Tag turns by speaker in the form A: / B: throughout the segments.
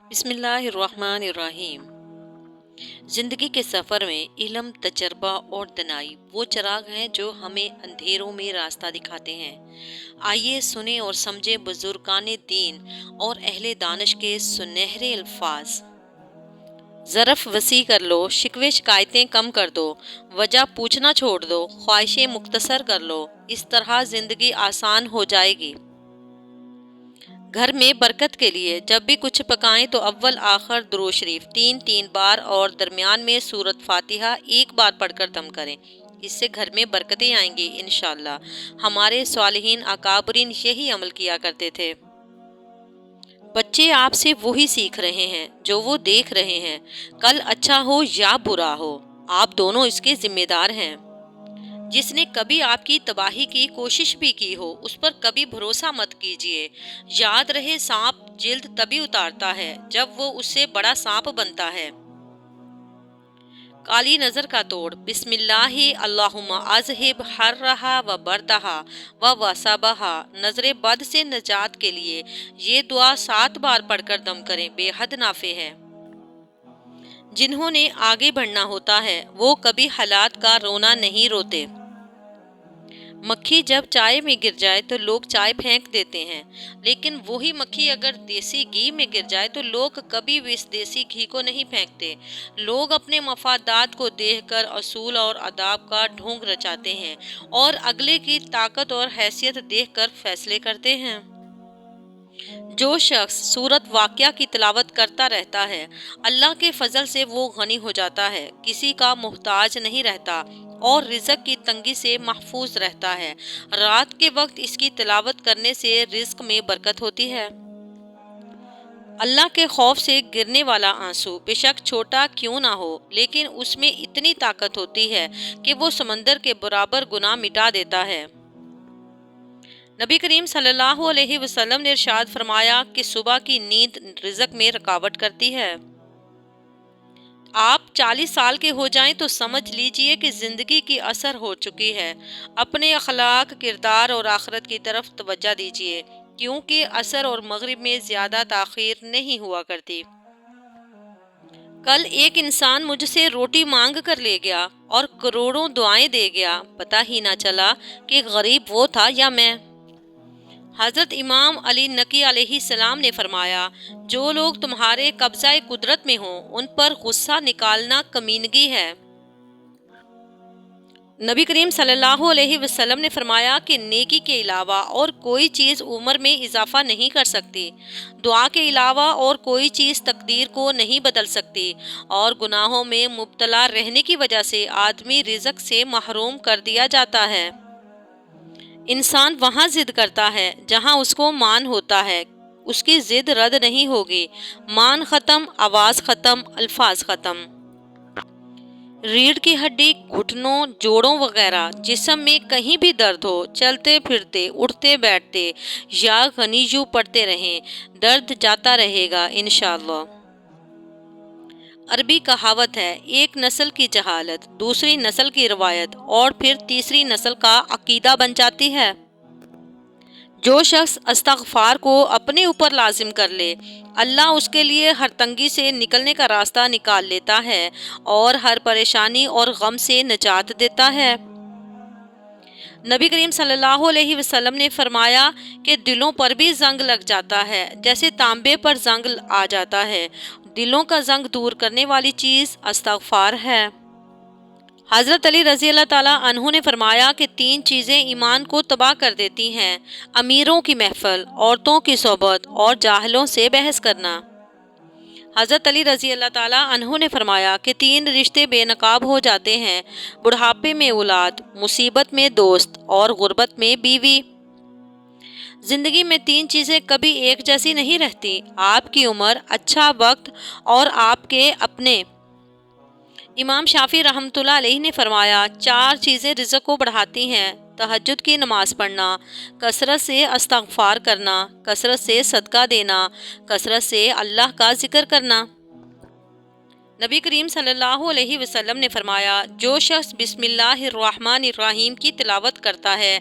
A: بسم اللہ الرحمن الرحیم۔ زندگی کے سفر میں علم، تجربہ اور دانائی وہ چراغ ہیں جو ہمیں اندھیروں میں راستہ دکھاتے ہیں۔ آئیے سنیں اور سمجھیں بزرگان دین اور اہل دانش کے سنہرے الفاظ۔ ظرف وسیع کر لو، شکوے شکایتیں کم کر دو، وجہ پوچھنا چھوڑ دو، خواہشیں مختصر کر لو، اس طرح زندگی آسان ہو جائے گی۔ گھر میں برکت کے لیے جب بھی کچھ پکائیں تو اول آخر درود شریف 3 بار اور درمیان میں سورۃ فاتحہ 1 بار پڑھ کر دم کریں۔ اس سے گھر میں برکتیں آئیں گی انشاءاللہ۔ ہمارے صالحین اکابرین یہی عمل کیا کرتے تھے۔ بچے آپ سے وہی سیکھ رہے ہیں جو وہ دیکھ رہے ہیں۔ کل اچھا ہو یا برا ہو، آپ دونوں اس کے ذمہ دار ہیں۔ جس نے کبھی آپ کی تباہی کی کوشش بھی کی ہو اس پر کبھی بھروسہ مت کیجیے۔ یاد رہے سانپ جلد تبھی اتارتا ہے جب وہ اس سے بڑا سانپ بنتا ہے۔ کالی نظر کا توڑ بسم اللہ اللہم اذہب حرہا و بردہا و وصبہا۔ نظر بد سے نجات کے لیے یہ دعا 7 بار پڑھ کر دم کریں، بے حد نافع ہے۔ جنہوں نے آگے بڑھنا ہوتا ہے وہ کبھی حالات کا رونا نہیں روتے۔ مکھی جب چائے میں گر جائے تو لوگ چائے پھینک دیتے ہیں، لیکن وہی مکھی اگر دیسی گھی میں گر جائے تو لوگ کبھی بھی اس دیسی گھی کو نہیں پھینکتے۔ لوگ اپنے مفادات کو دیکھ کر اصول اور آداب کا ڈھونگ رچاتے ہیں اور اگلے کی طاقت اور حیثیت دیکھ کر فیصلے کرتے ہیں۔ جو شخص سورۃ واقعہ کی تلاوت کرتا رہتا ہے اللہ کے فضل سے وہ غنی ہو جاتا ہے، کسی کا محتاج نہیں رہتا اور رزق کی تنگی سے محفوظ رہتا ہے۔ رات کے وقت اس کی تلاوت کرنے سے رزق میں برکت ہوتی ہے۔ اللہ کے خوف سے گرنے والا آنسو بے شک چھوٹا کیوں نہ ہو لیکن اس میں اتنی طاقت ہوتی ہے کہ وہ سمندر کے برابر گناہ مٹا دیتا ہے۔ نبی کریم صلی اللہ علیہ وسلم نے ارشاد فرمایا کہ صبح کی نیند رزق میں رکاوٹ کرتی ہے۔ آپ 40 سال کے ہو جائیں تو سمجھ لیجئے کہ زندگی کی اثر ہو چکی ہے۔ اپنے اخلاق، کردار اور آخرت کی طرف توجہ دیجئے، کیونکہ عصر اور مغرب میں زیادہ تاخیر نہیں ہوا کرتی۔ کل ایک انسان مجھ سے روٹی مانگ کر لے گیا اور کروڑوں دعائیں دے گیا، پتہ ہی نہ چلا کہ غریب وہ تھا یا میں۔ حضرت امام علی نقی علیہ السلام نے فرمایا، جو لوگ تمہارے قبضہ قدرت میں ہوں ان پر غصہ نکالنا کمینگی ہے۔ نبی کریم صلی اللہ علیہ وسلم نے فرمایا کہ نیکی کے علاوہ اور کوئی چیز عمر میں اضافہ نہیں کر سکتی، دعا کے علاوہ اور کوئی چیز تقدیر کو نہیں بدل سکتی، اور گناہوں میں مبتلا رہنے کی وجہ سے آدمی رزق سے محروم کر دیا جاتا ہے۔ انسان وہاں ضد کرتا ہے جہاں اس کو مان ہوتا ہے، اس کی ضد رد نہیں ہوگی۔ مان ختم، آواز ختم، الفاظ ختم۔ ریڑھ کی ہڈی، گھٹنوں، جوڑوں وغیرہ جسم میں کہیں بھی درد ہو، چلتے پھرتے، اٹھتے بیٹھتے یا غنیجو پڑھتے رہیں، درد جاتا رہے گا انشاءاللہ۔ عربی کہاوت ہے، ایک نسل کی جہالت دوسری نسل کی روایت اور پھر تیسری نسل کا عقیدہ بن جاتی ہے۔ جو شخص استغفار کو اپنے اوپر لازم کر لے اللہ اس کے لیے ہر تنگی سے نکلنے کا راستہ نکال لیتا ہے اور ہر پریشانی اور غم سے نجات دیتا ہے۔ نبی کریم صلی اللہ علیہ وسلم نے فرمایا کہ دلوں پر بھی زنگ لگ جاتا ہے جیسے تانبے پر زنگ آ جاتا ہے۔ دلوں کا زنگ دور کرنے والی چیز استغفار ہے۔ حضرت علی رضی اللہ تعالیٰ عنہ نے فرمایا کہ 3 چیزیں ایمان کو تباہ کر دیتی ہیں: امیروں کی محفل، عورتوں کی صحبت اور جاہلوں سے بحث کرنا۔ حضرت علی رضی اللہ تعالیٰ عنہ نے فرمایا کہ 3 رشتے بے نقاب ہو جاتے ہیں: بڑھاپے میں اولاد، مصیبت میں دوست اور غربت میں بیوی۔ زندگی میں 3 چیزیں کبھی ایک جیسی نہیں رہتی: آپ کی عمر، اچھا وقت اور آپ کے اپنے۔ امام شافعی رحمۃ اللہ علیہ نے فرمایا 4 چیزیں رزق کو بڑھاتی ہیں: تہجد کی نماز پڑھنا، کثرت سے استغفار کرنا، کثرت سے صدقہ دینا، کثرت سے اللہ کا ذکر کرنا۔ نبی کریم صلی اللہ علیہ وسلم نے فرمایا، جو شخص بسم اللہ الرحمن الرحیم کی تلاوت کرتا ہے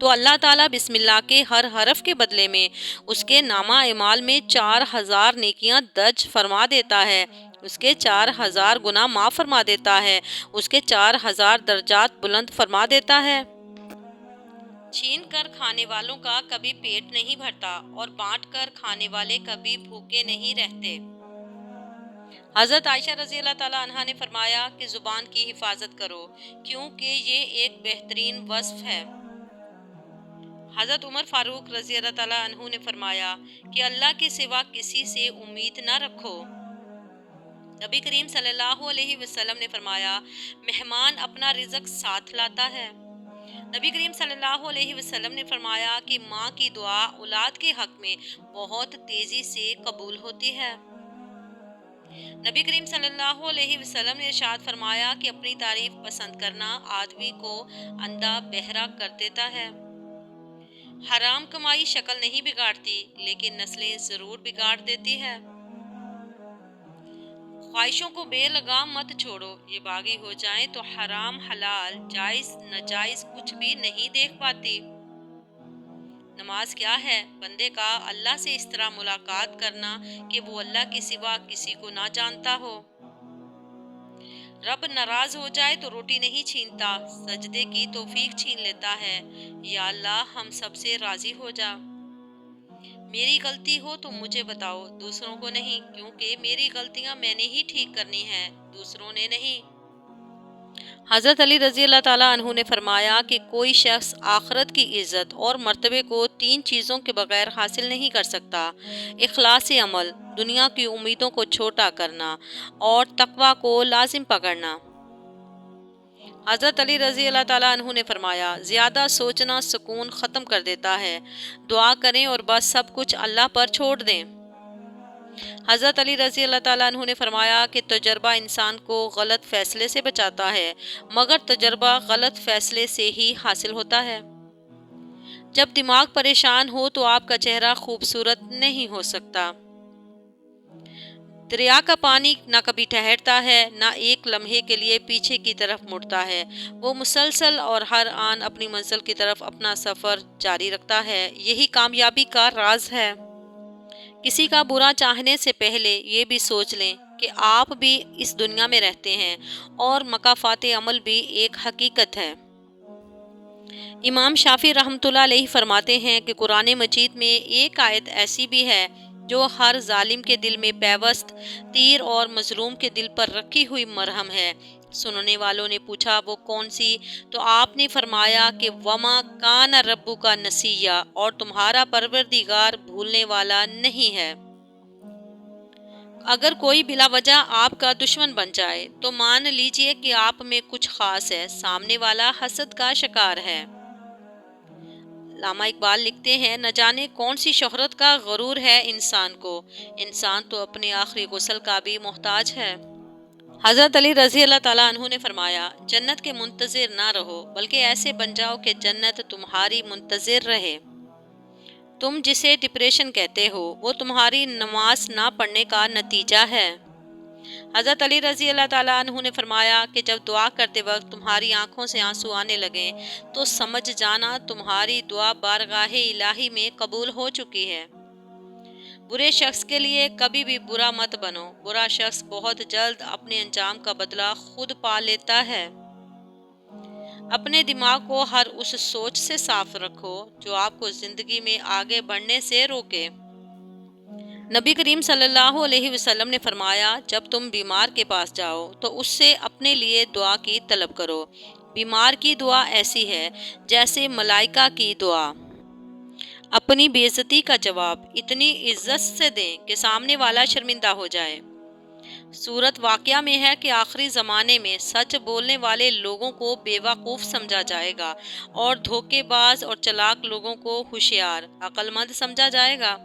A: تو اللہ تعالیٰ بسم اللہ کے ہر حرف کے بدلے میں اس کے نامہ اعمال میں 4000 نیکیاں درج فرما دیتا ہے، اس کے 4000 گناہ معاف فرما دیتا ہے، اس کے 4000 درجات بلند فرما دیتا ہے۔ چھین کر کھانے والوں کا کبھی پیٹ نہیں بھرتا اور بانٹ کر کھانے والے کبھی بھوکے نہیں رہتے۔ حضرت عائشہ رضی اللہ تعالیٰ عنہا نے فرمایا کہ زبان کی حفاظت کرو کیونکہ یہ ایک بہترین وصف ہے۔ حضرت عمر فاروق رضی اللہ تعالیٰ عنہ نے فرمایا کہ اللہ کے سوا کسی سے امید نہ رکھو۔ نبی کریم صلی اللہ علیہ وسلم نے فرمایا مہمان اپنا رزق ساتھ لاتا ہے۔ نبی کریم صلی اللہ علیہ وسلم نے فرمایا کہ ماں کی دعا اولاد کے حق میں بہت تیزی سے قبول ہوتی ہے۔ نبی کریم صلی اللہ علیہ وسلم نے ارشاد فرمایا کہ اپنی تعریف پسند کرنا آدمی کو اندھا بہرا کر دیتا ہے۔ حرام کمائی شکل نہیں بگاڑتی لیکن نسلیں ضرور بگاڑ دیتی ہے۔ خواہشوں کو بے لگام مت چھوڑو، یہ باغی ہو جائیں تو حرام حلال جائز ناجائز کچھ بھی نہیں دیکھ پاتی۔ نماز کیا ہے؟ بندے کا اللہ سے اس طرح ملاقات کرنا کہ وہ اللہ کے سوا کسی کو نہ جانتا ہو۔ رب ناراض ہو جائے تو روٹی نہیں چھینتا، سجدے کی توفیق چھین لیتا ہے۔ یا اللہ ہم سب سے راضی ہو جا۔ میری غلطی ہو تو مجھے بتاؤ، دوسروں کو نہیں، کیونکہ میری غلطیاں میں نے ہی ٹھیک کرنی ہیں، دوسروں نے نہیں۔ حضرت علی رضی اللہ تعالیٰ عنہ نے فرمایا کہ کوئی شخص آخرت کی عزت اور مرتبے کو 3 چیزوں کے بغیر حاصل نہیں کر سکتا: اخلاص عمل، دنیا کی امیدوں کو چھوٹا کرنا اور تقوی کو لازم پکڑنا۔ حضرت علی رضی اللہ تعالیٰ عنہ نے فرمایا زیادہ سوچنا سکون ختم کر دیتا ہے، دعا کریں اور بس سب کچھ اللہ پر چھوڑ دیں۔ حضرت علی رضی اللہ تعالیٰ عنہ نے فرمایا کہ تجربہ انسان کو غلط فیصلے سے بچاتا ہے، مگر تجربہ غلط فیصلے سے ہی حاصل ہوتا ہے۔ جب دماغ پریشان ہو تو آپ کا چہرہ خوبصورت نہیں ہو سکتا۔ دریا کا پانی نہ کبھی ٹھہرتا ہے، نہ ایک لمحے کے لیے پیچھے کی طرف مڑتا ہے، وہ مسلسل اور ہر آن اپنی منزل کی طرف اپنا سفر جاری رکھتا ہے۔ یہی کامیابی کا راز ہے۔ کسی کا برا چاہنے سے پہلے یہ بھی سوچ لیں کہ آپ بھی اس دنیا میں رہتے ہیں اور مکافات عمل بھی ایک حقیقت ہے۔ امام شافعی رحمۃ اللہ علیہ فرماتے ہیں کہ قرآن مجید میں ایک آیت ایسی بھی ہے جو ہر ظالم کے دل میں پیوست تیر اور مظلوم کے دل پر رکھی ہوئی مرہم ہے۔ سننے والوں نے پوچھا وہ کون سی؟ تو آپ نے فرمایا کہ وما کان ربک نسیا، اور تمہارا پروردگار بھولنے والا نہیں ہے۔ اگر کوئی بلا وجہ آپ کا دشمن بن جائے تو مان لیجئے کہ آپ میں کچھ خاص ہے، سامنے والا حسد کا شکار ہے۔ علامہ اقبال لکھتے ہیں نہ جانے کون سی شہرت کا غرور ہے انسان کو، انسان تو اپنے آخری غسل کا بھی محتاج ہے۔ حضرت علی رضی اللہ تعالیٰ عنہ نے فرمایا جنت کے منتظر نہ رہو بلکہ ایسے بن جاؤ کہ جنت تمہاری منتظر رہے۔ تم جسے ڈپریشن کہتے ہو وہ تمہاری نماز نہ پڑھنے کا نتیجہ ہے۔ حضرت علی رضی اللہ تعالیٰ عنہ نے فرمایا کہ جب دعا کرتے وقت تمہاری آنکھوں سے آنسو آنے لگیں تو سمجھ جانا تمہاری دعا بارگاہ الہی میں قبول ہو چکی ہے۔ برے شخص کے لیے کبھی بھی برا مت بنو، برا شخص بہت جلد اپنے انجام کا بدلہ خود پا لیتا ہے۔ اپنے دماغ کو ہر اس سوچ سے صاف رکھو جو آپ کو زندگی میں آگے بڑھنے سے روکے۔ نبی کریم صلی اللہ علیہ وسلم نے فرمایا جب تم بیمار کے پاس جاؤ تو اس سے اپنے لیے دعا کی طلب کرو۔ بیمار کی دعا ایسی ہے جیسے ملائکہ کی دعا۔ اپنی بے عزتی کا جواب اتنی عزت سے دیں کہ سامنے والا شرمندہ ہو جائے۔ صورت واقعہ میں ہے کہ آخری زمانے میں سچ بولنے والے لوگوں کو بے وقوف سمجھا جائے گا اور دھوکے باز اور چلاک لوگوں کو ہوشیار، عقل مند سمجھا جائے گا۔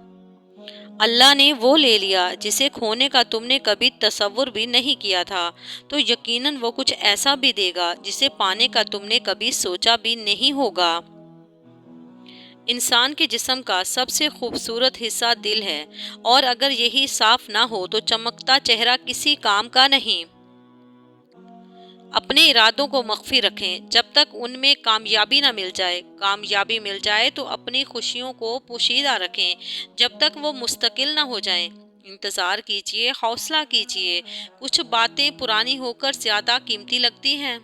A: اللہ نے وہ لے لیا جسے کھونے کا تم نے کبھی تصور بھی نہیں کیا تھا، تو یقیناً وہ کچھ ایسا بھی دے گا جسے پانے کا تم نے کبھی سوچا بھی نہیں ہوگا۔ انسان کے جسم کا سب سے خوبصورت حصہ دل ہے، اور اگر یہی صاف نہ ہو تو چمکتا چہرہ کسی کام کا نہیں۔ اپنے ارادوں کو مخفی رکھیں جب تک ان میں کامیابی نہ مل جائے۔ کامیابی مل جائے تو اپنی خوشیوں کو پوشیدہ رکھیں جب تک وہ مستقل نہ ہو جائیں۔ انتظار کیجیے، حوصلہ کیجیے، کچھ باتیں پرانی ہو کر زیادہ قیمتی لگتی ہیں۔